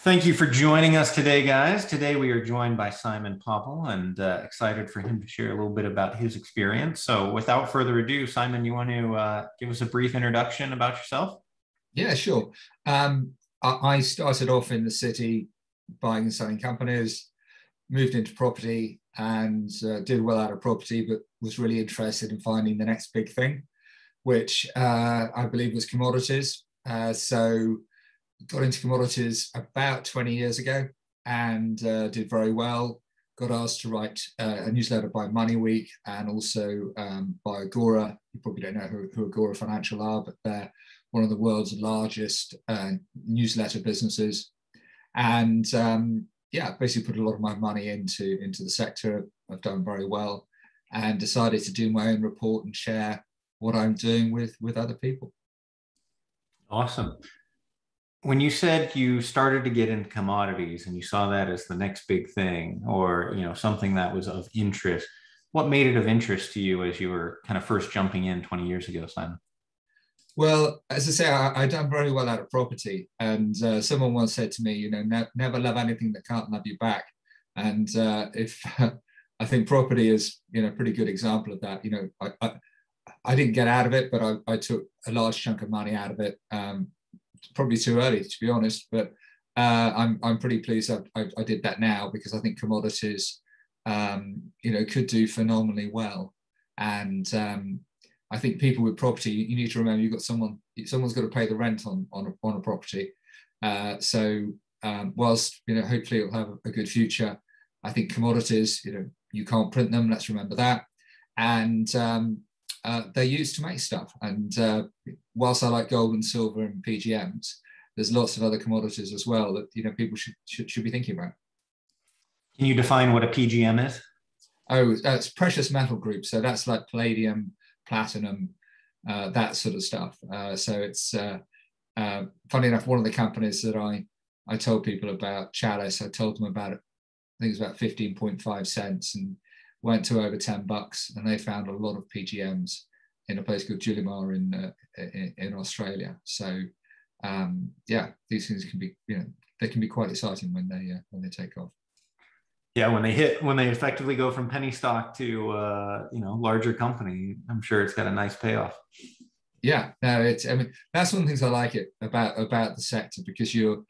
Thank you for joining us today, guys. Today we are joined by Simon Popple and excited for him to share a little bit about his experience. So without further ado, Simon, you want to give us a brief introduction about yourself? Yeah, sure. I started off in the city buying and selling companies, moved into property and did well out of property, but was really interested in finding the next big thing, which I believe was commodities. So got into commodities about 20 years ago and did very well. Got asked to write a newsletter by Money Week and also by Agora. You probably don't know who Agora Financial are, but they're one of the world's largest newsletter businesses. And yeah, basically put a lot of my money into the sector. I've done very well and decided to do my own report and share what I'm doing with other people. Awesome. When you said you started to get into commodities and you saw that as the next big thing or something that was of interest, what made it of interest to you as you were kind of first jumping in 20 years ago, Simon? Well, as I say, I've done very well out of property. And someone once said to me, never love anything that can't love you back. And if I think property is, a pretty good example of that. I didn't get out of it, but I took a large chunk of money out of it. Probably too early, to be honest, but I'm pretty pleased I did that now because I think commodities, could do phenomenally well. And I think people with property, you need to remember someone's got to pay the rent on a property. So whilst hopefully it'll have a good future, I think commodities, you can't print them. Let's remember that. And they're used to make stuff. And whilst I like gold and silver and PGMs, there's lots of other commodities as well that people should be thinking about. Can you define what a PGM is? Oh, it's precious metal group. So that's like palladium, platinum, that sort of stuff. So it's funny enough, one of the companies that I told people about, Chalice, I told them about it. I think it was about 15.5 cents and went to over $10, and they found a lot of PGMs in a place called Julimar in Australia. So yeah, these things can be, they can be quite exciting when they take off. Yeah, when they effectively go from penny stock to larger company, I'm sure it's got a nice payoff. Yeah, no, that's one of the things I like it about the sector, because you're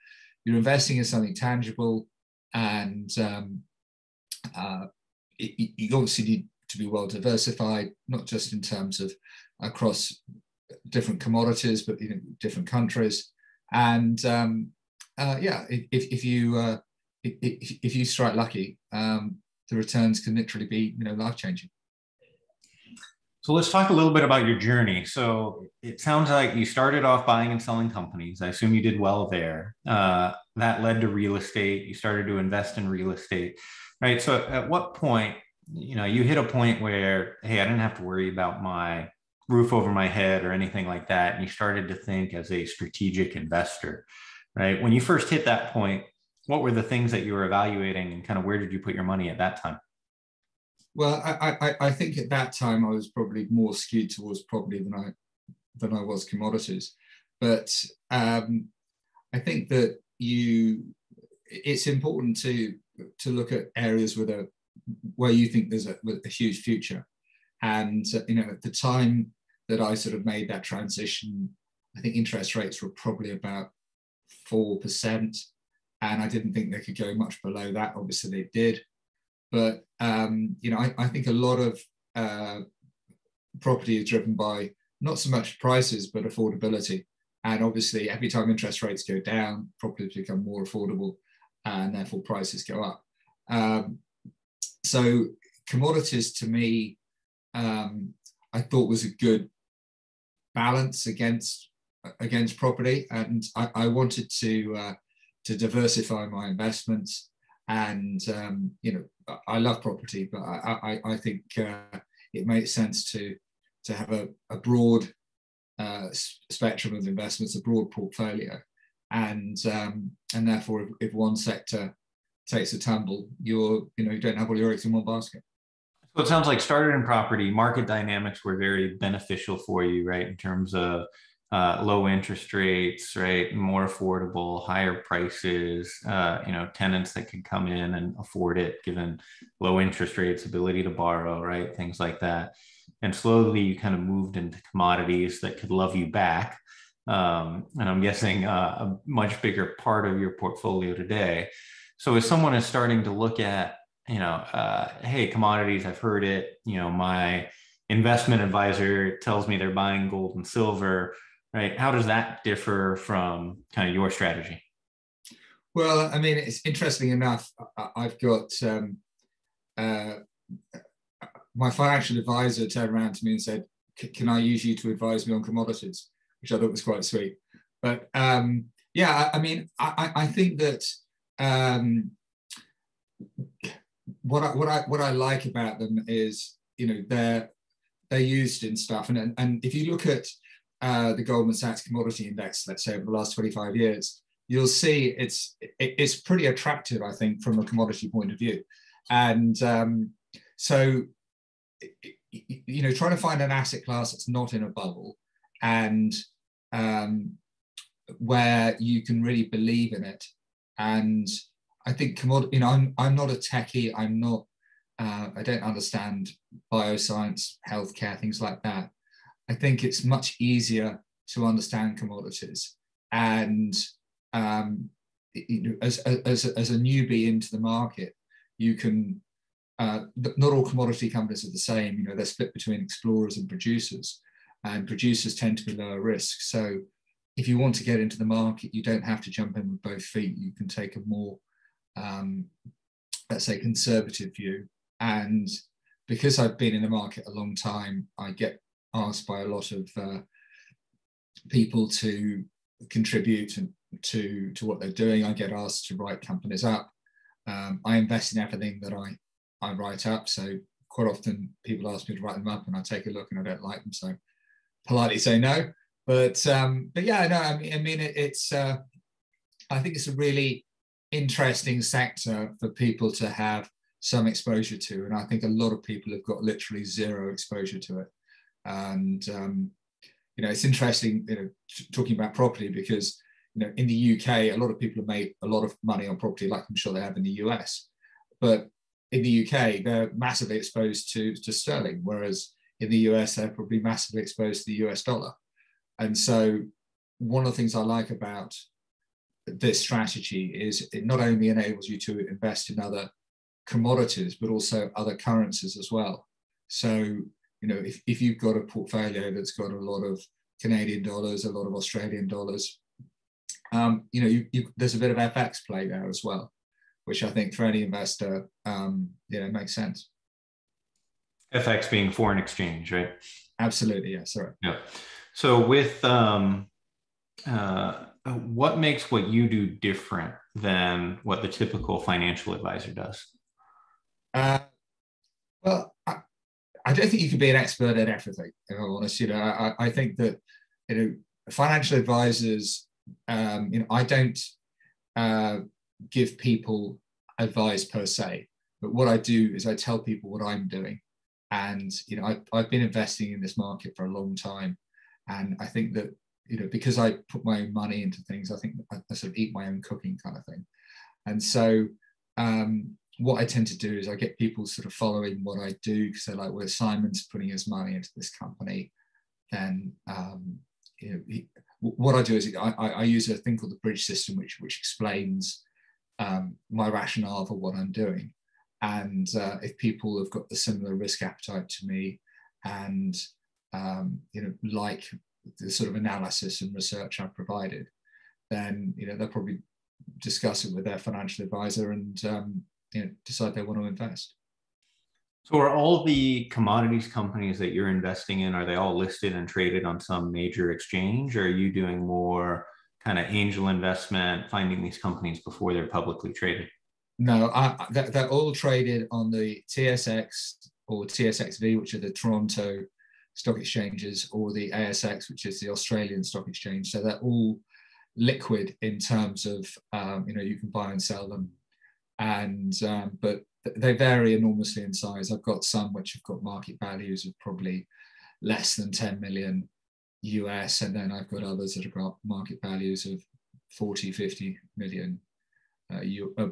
investing in something tangible, and you obviously need to be well diversified, not just in terms of across different commodities, but different countries. And yeah, if you strike lucky, the returns can literally be life-changing. So let's talk a little bit about your journey. So it sounds like you started off buying and selling companies. I assume you did well there. That led to real estate. You started to invest in real estate, right? So at what point, you hit a point where, hey, I didn't have to worry about my roof over my head or anything like that. And you started to think as a strategic investor, right? When you first hit that point, what were the things that you were evaluating and kind of where did you put your money at that time? Well, I think at that time I was probably more skewed towards property than I was commodities. But I think that it's important to look at areas where you think there's a huge future. And at the time that I sort of made that transition, I think interest rates were probably about 4%, and I didn't think they could go much below that. Obviously, they did. But I think a lot of property is driven by not so much prices, but affordability. And obviously, every time interest rates go down, properties become more affordable, and therefore prices go up. So commodities, to me, I thought was a good balance against property, and I wanted to diversify my investments. And I love property, but I think it makes sense to have a broad spectrum of investments, a broad portfolio, and therefore, if one sector takes a tumble, you don't have all your eggs in one basket. So it sounds like started in property, market dynamics were very beneficial for you, right? In terms of low interest rates, right? More affordable, higher prices, tenants that could come in and afford it given low interest rates, ability to borrow, right? Things like that. And slowly you kind of moved into commodities that could love you back. And I'm guessing a much bigger part of your portfolio today. So as someone is starting to look at, hey, commodities, I've heard it, my investment advisor tells me they're buying gold and silver, right? How does that differ from kind of your strategy? Well, I mean, it's interesting enough. I've got uh, my financial advisor turned around to me and said, "Can I use you to advise me on commodities?" Which I thought was quite sweet. But yeah, I mean, I think that what I like about them is, they're used in stuff, and if you look at the Goldman Sachs Commodity Index, let's say over the last 25 years, you'll see it's pretty attractive, I think, from a commodity point of view. And so, trying to find an asset class that's not in a bubble and where you can really believe in it. And I think commodity, I'm not a techie. I'm not, I don't understand bioscience, healthcare, things like that. I think it's much easier to understand commodities. And as a newbie into the market, you can, not all commodity companies are the same. They're split between explorers and producers tend to be lower risk. So if you want to get into the market, you don't have to jump in with both feet. You can take a more, let's say, conservative view. And because I've been in the market a long time, I get asked by a lot of people to contribute to what they're doing. I get asked to write companies up. I invest in everything that I write up. So quite often people ask me to write them up and I take a look and I don't like them. So politely say no. But yeah, no, I mean it's I think it's a really interesting sector for people to have some exposure to. And I think a lot of people have got literally zero exposure to it. And it's interesting, talking about property, because in the UK, a lot of people have made a lot of money on property, like I'm sure they have in the US. But in the UK, they're massively exposed to sterling, whereas in the US, they're probably massively exposed to the US dollar. And so one of the things I like about this strategy is it not only enables you to invest in other commodities, but also other currencies as well. So, if you've got a portfolio that's got a lot of Canadian dollars, a lot of Australian dollars, there's a bit of FX play there as well, which I think for any investor, makes sense. FX being foreign exchange, right? Absolutely, yes. Sorry. Yeah. So with what makes what you do different than what the typical financial advisor does? Well, I don't think you can be an expert at everything, if I'm honest. I think that, financial advisors, I don't give people advice per se, but what I do is I tell people what I'm doing. And, I've been investing in this market for a long time. And I think that, because I put my own money into things, I think I sort of eat my own cooking kind of thing. And so what I tend to do is I get people sort of following what I do, because they're like, well, Simon's putting his money into this company, then what I do is I use a thing called the bridge system, which explains my rationale for what I'm doing. And if people have got the similar risk appetite to me and like the sort of analysis and research I've provided, then they'll probably discuss it with their financial advisor and decide they want to invest. So are all the commodities companies that you're investing in, are they all listed and traded on some major exchange, or are you doing more kind of angel investment, finding these companies before they're publicly traded? No, they're all traded on the TSX or TSXV, which are the Toronto stock exchanges, or the ASX, which is the Australian stock exchange. So they're all liquid in terms of, you can buy and sell them. And, but they vary enormously in size. I've got some which have got market values of probably less than 10 million. US, and then I've got others that have got market values of 40, 50 million,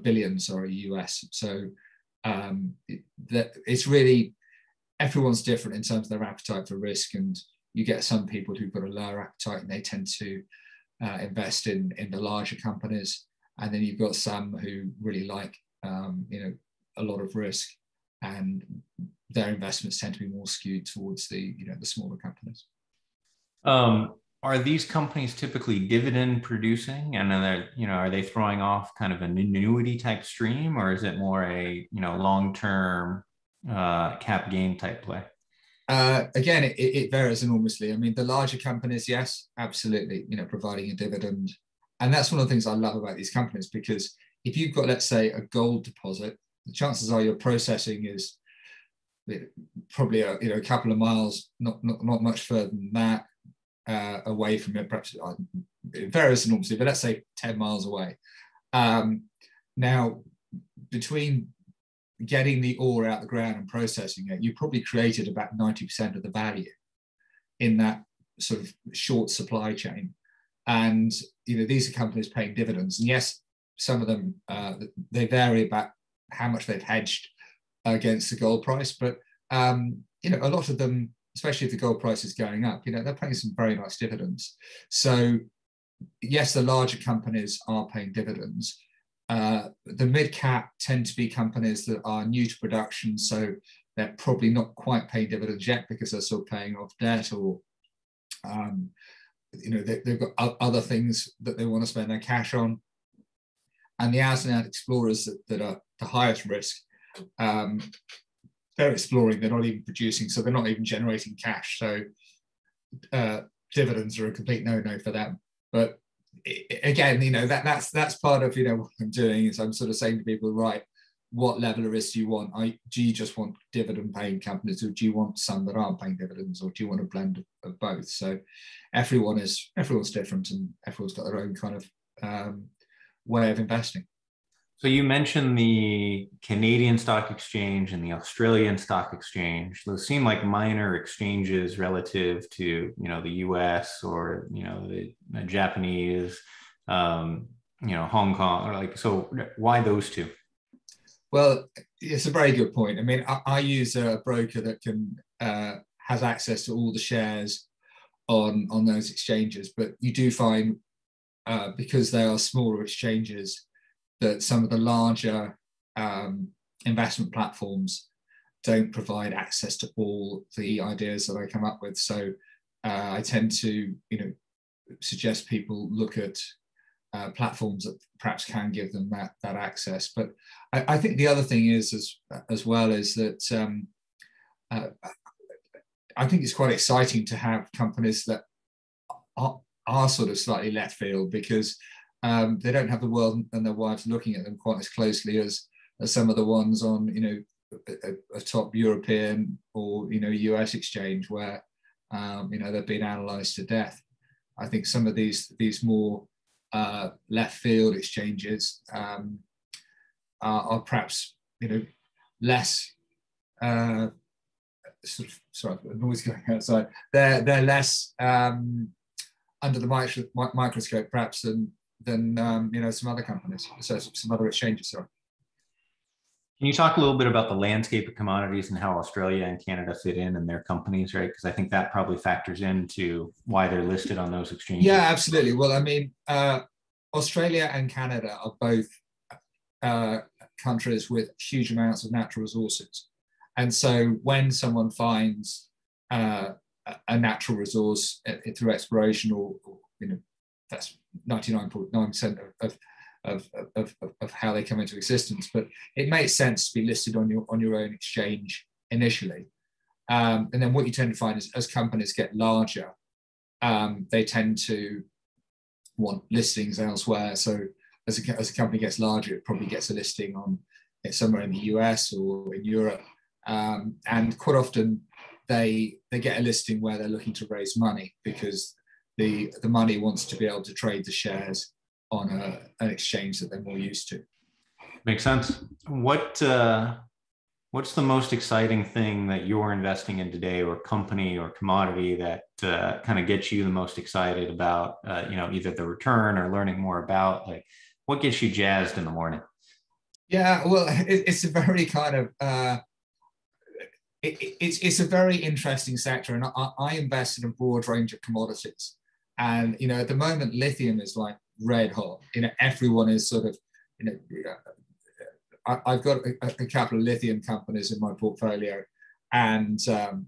billion, sorry, US. So it's really, everyone's different in terms of their appetite for risk, and you get some people who've got a lower appetite and they tend to invest in the larger companies, and then you've got some who really like a lot of risk, and their investments tend to be more skewed towards the smaller companies. Are these companies typically dividend producing, and then are they throwing off kind of an annuity type stream, or is it more a long term cap gain type play? Again, it varies enormously. I mean, the larger companies, yes, absolutely, providing a dividend. And that's one of the things I love about these companies, because if you've got, let's say, a gold deposit, the chances are your processing is probably a couple of miles, not much further than that, away from it. Perhaps it varies enormously, but let's say 10 miles away. Now, between getting the ore out of the ground and processing it, you probably created about 90% of the value in that sort of short supply chain. And these are companies paying dividends. And yes, some of them they vary about how much they've hedged against the gold price, but a lot of them, especially if the gold price is going up, they're paying some very nice dividends. So yes, the larger companies are paying dividends. The mid-cap tend to be companies that are new to production, so they're probably not quite paying dividends yet because they're still paying off debt, or they've got other things that they want to spend their cash on. And the out-and-out explorers that are the highest risk, they're exploring, they're not even producing, so they're not even generating cash. So dividends are a complete no-no for them. But again, that's part of what I'm doing, is I'm sort of saying to people, right, what level of risk do you want? Do you just want dividend-paying companies, or do you want some that aren't paying dividends, or do you want a blend of both? So everyone's different, and everyone's got their own kind of way of investing. So you mentioned the Canadian Stock Exchange and the Australian Stock Exchange. Those seem like minor exchanges relative to the U.S. or the Japanese, Hong Kong, or so. Why those two? Well, it's a very good point. I mean, I use a broker that has access to all the shares on those exchanges, but you do find because they are smaller exchanges, that some of the larger investment platforms don't provide access to all the ideas that I come up with. So I tend to, suggest people look at platforms that perhaps can give them that access. But I think the other thing is as well is that I think it's quite exciting to have companies that are sort of slightly left field, because they don't have the world and their wives looking at them quite as closely as some of the ones on a top European or US exchange where they've been analysed to death. I think some of these more left field exchanges are perhaps less sort of, sorry, noise going outside. They're less under the microscope perhaps than some other companies, so some other exchanges. Sorry. Can you talk a little bit about the landscape of commodities and how Australia and Canada fit in and their companies, right? Because I think that probably factors into why they're listed on those exchanges. Yeah, absolutely. Well, I mean, Australia and Canada are both countries with huge amounts of natural resources. And so when someone finds a natural resource through exploration, or that's 99.9% of how they come into existence, but it makes sense to be listed on your own exchange initially. And then what you tend to find is as companies get larger, they tend to want listings elsewhere. So as a company gets larger, it probably gets a listing on somewhere in the US or in Europe. And quite often they get a listing where they're looking to raise money, because the money wants to be able to trade the shares on an exchange that they're more used to. Makes sense. What What's the most exciting thing that you're investing in today, or company or commodity that kind of gets you the most excited about, either the return or learning more about? Like, what gets you jazzed in the morning? Yeah, well, it's a very kind of it's a very interesting sector, and I invest in a broad range of commodities. And at the moment, lithium is like red hot. Everyone is sort of, I've got a couple of lithium companies in my portfolio, and to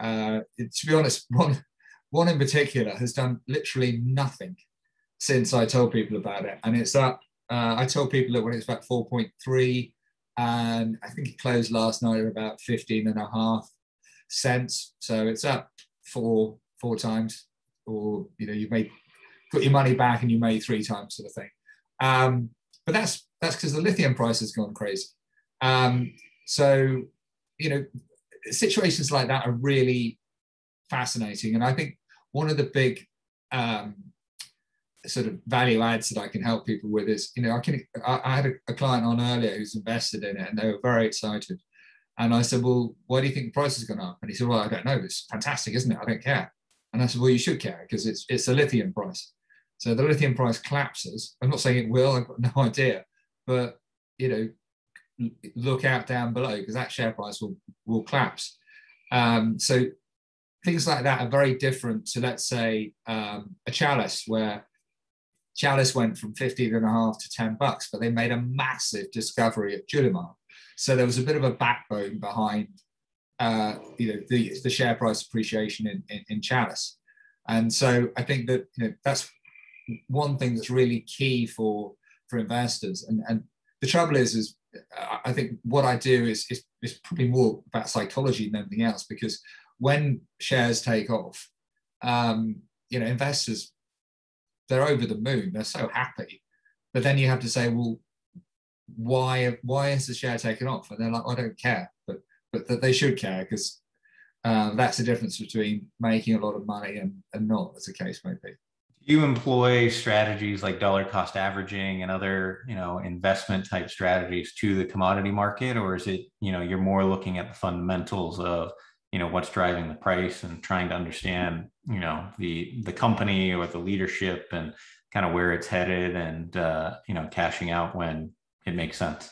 be honest, one in particular has done literally nothing since I told people about it, and it's up. I told people that when it's about 4.3, and I think it closed last night at about 15.5 cents. So it's up four times, or you may put your money back and you made 3 times, sort of thing. But that's because the lithium price has gone crazy. So situations like that are really fascinating, and I think one of the big sort of value adds that I can help people with is, I had a client on earlier who's invested in it, and they were very excited. And I said, well, why do you think the price has gone up? And he said, well, I don't know. It's fantastic, isn't it? I don't care. And I said, well, you should care, because it's a lithium price. So the lithium price collapses. I'm not saying it will. I've got no idea. But, look out down below, because that share price will collapse. So things like that are very different to, let's say, a Chalice, where Chalice went from 15.5 to $10, but they made a massive discovery at Julimar. So there was a bit of a backbone behind, the share price appreciation in Chalice. And so I think that that's one thing that's really key for investors. And the trouble is I think what I do is probably more about psychology than anything else, because when shares take off, investors, they're over the moon. They're so happy. But then you have to say, well, why is the share taken off? And they're like, I don't care. But that they should care, because that's the difference between making a lot of money and not, as the case may be. Do you employ strategies like dollar cost averaging and other, investment type strategies to the commodity market? Or is it, you're more looking at the fundamentals of, what's driving the price and trying to understand, the company or the leadership and kind of where it's headed, and, cashing out when it makes sense?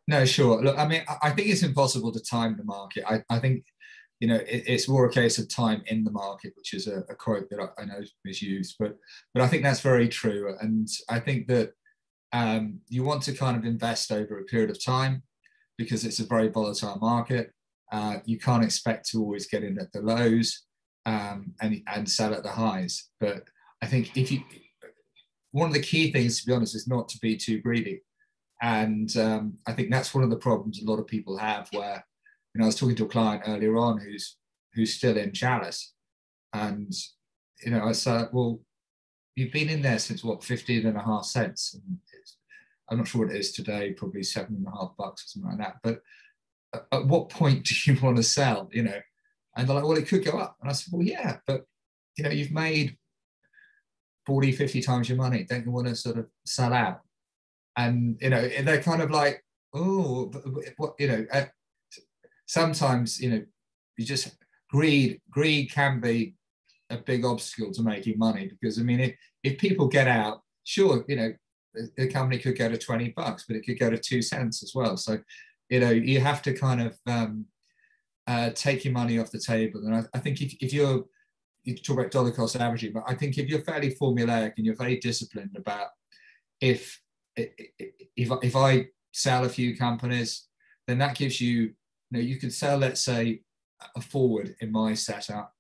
No, sure. Look, I mean, I think it's impossible to time the market. I think, it's more a case of time in the market, which is a quote that I know is used, but I think that's very true. And I think that you want to kind of invest over a period of time, because it's a very volatile market. You can't expect to always get in at the lows and sell at the highs. But I think one of the key things, to be honest, is not to be too greedy. And I think that's one of the problems a lot of people have, where, I was talking to a client earlier on who's still in Chalice. And, I said, well, you've been in there since what, 15.5 cents? And I'm not sure what it is today, probably $7.5 or something like that. But at what point do you want to sell, And they're like, well, it could go up. And I said, well, yeah, but, you've made 40, 50 times your money. Don't you want to sort of sell out? And, they're kind of like, oh, what, sometimes, you just greed can be a big obstacle to making money, because, I mean, if people get out, sure, the company could go to $20, but it could go to 2 cents as well. So, you have to kind of take your money off the table. And I think if you talk about dollar cost averaging, but I think if you're fairly formulaic and you're very disciplined about, if I sell a few companies, then that gives you, you could sell, let's say, a forward in my setup.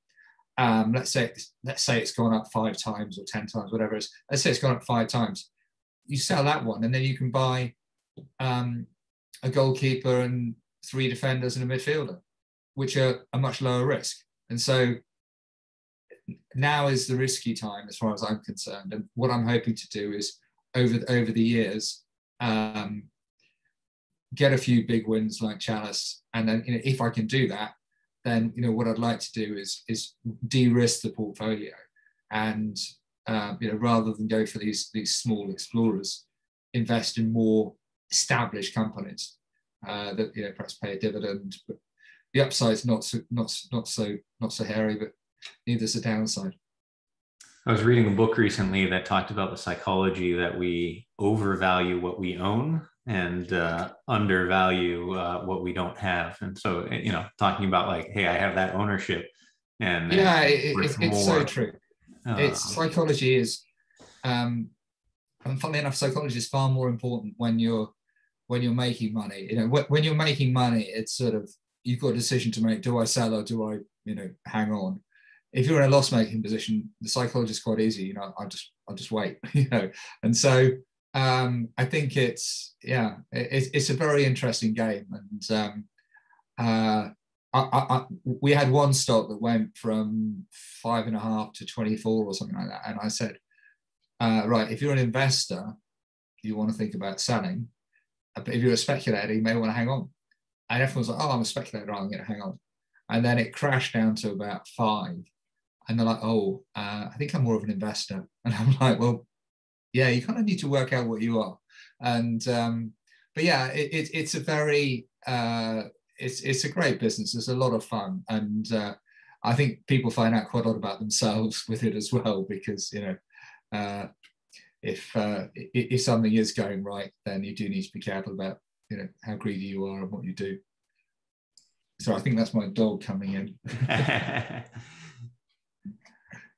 Let's say it's gone up 5 times or 10 times, whatever it is. Let's say it's gone up 5 times. You sell that one, and then you can buy a goalkeeper and 3 defenders and a midfielder, which are a much lower risk. And so now is the risky time, as far as I'm concerned. And what I'm hoping to do is, over the years, get a few big wins like Chalice, and then if I can do that, then what I'd like to do is de-risk the portfolio, and rather than go for these small explorers, invest in more established companies. that perhaps pay a dividend, but the upside's not so hairy, but neither is the downside. I was reading a book recently that talked about the psychology that we overvalue what we own and undervalue what we don't have. And so, talking about like, hey, I have that ownership, and yeah, it's so true. It's psychology is, and funnily enough, psychology is far more important when you're making money. When you're making money, it's sort of, you've got a decision to make: do I sell or do I, hang on? If you're in a loss-making position, the psychology is quite easy. I'll just wait. And so I think it's a very interesting game. And we had one stock that went from 5.5 to 24 or something like that. And I said, right, if you're an investor, you want to think about selling. But if you're a speculator, you may want to hang on. And everyone's like, oh, I'm a speculator, I'm going to hang on. And then it crashed down to about 5. And they're like, oh, I think I'm more of an investor. And I'm like, well, yeah, you kind of need to work out what you are. And but yeah, it's a very it's a great business. It's a lot of fun, and I think people find out quite a lot about themselves with it as well, because if something is going right, then you do need to be careful about how greedy you are and what you do. So I think that's my dog coming in.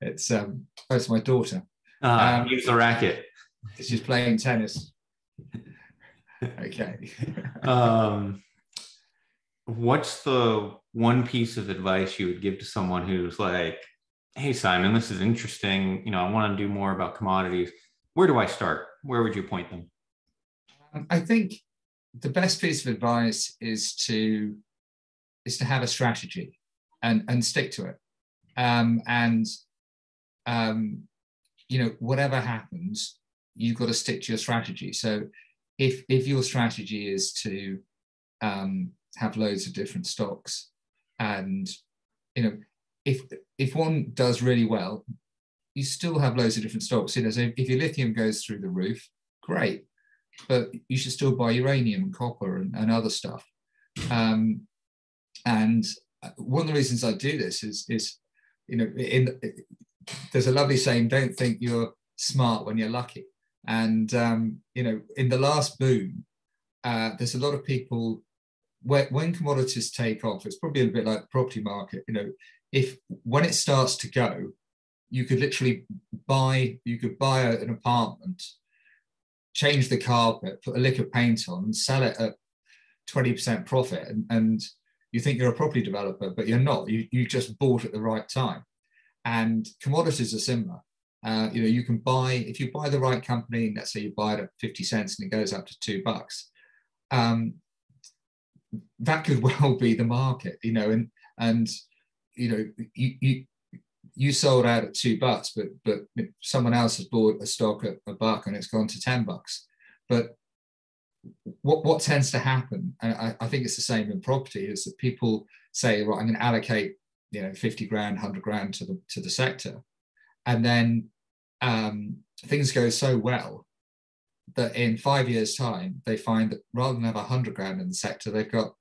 It's my daughter. Use the racket. She's playing tennis. Okay. What's the one piece of advice you would give to someone who's like, hey, Simon, this is interesting. I want to do more about commodities. Where do I start? Where would you point them? I think the best piece of advice is to have a strategy and stick to it. Whatever happens, you've got to stick to your strategy. So if your strategy is to have loads of different stocks, and if one does really well, you still have loads of different stocks. So if your lithium goes through the roof, great, but you should still buy uranium and copper and other stuff. And one of the reasons I do this is there's a lovely saying: don't think you're smart when you're lucky. And in the last boom, there's a lot of people, when commodities take off, it's probably a bit like the property market. When it starts to go, you could literally buy an apartment, change the carpet, put a lick of paint on, and sell it at 20% profit, and you think you're a property developer, but you're not. You just bought at the right time. And commodities are similar. You can buy, if you buy the right company, let's say you buy it at 50 cents and it goes up to $2, that could well be the market, and you sold out at $2, but someone else has bought a stock at $1 and it's gone to $10. But what tends to happen, and I think it's the same in property, is that people say, right, I'm going to allocate 50 grand, 100 grand to the sector, and then things go so well that in 5 years' time they find that rather than have 100 grand in the sector, they've got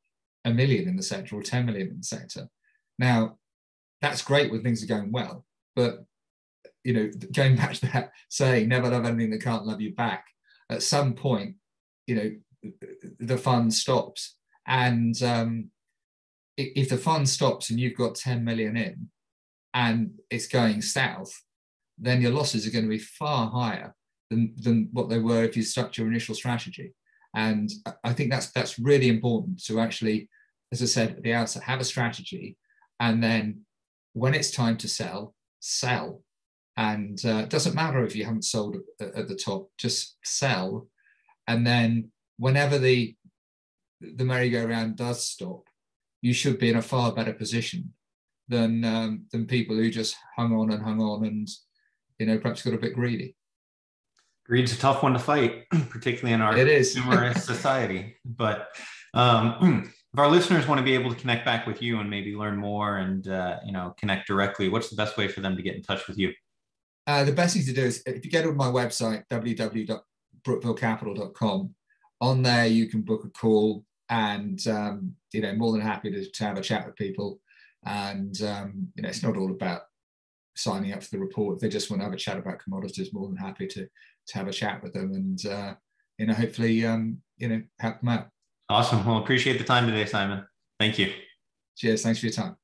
1 million in the sector or 10 million in the sector. Now, that's great when things are going well, but going back to that saying, never love anything that can't love you back, at some point the fund stops. And if the fund stops and you've got 10 million in and it's going south, then your losses are going to be far higher than what they were if you stuck to your initial strategy. And I think that's really important to actually, as I said at the outset, have a strategy, and then when it's time to sell. And it doesn't matter if you haven't sold at the top, just sell. And then whenever the merry-go-round does stop, you should be in a far better position than people who just hung on and perhaps got a bit greedy. Greed's a tough one to fight, particularly in our consumerist society. But if our listeners want to be able to connect back with you and maybe learn more and connect directly, what's the best way for them to get in touch with you? The best thing to do is, if you go to my website, www.brookvillecapital.com, on there you can book a call, and more than happy to have a chat with people. And it's not all about signing up for the report. If they just want to have a chat about commodities, more than happy to have a chat with them, and hopefully help them out. Awesome. Well, appreciate the time today, Simon. Thank you. Cheers. Thanks for your time.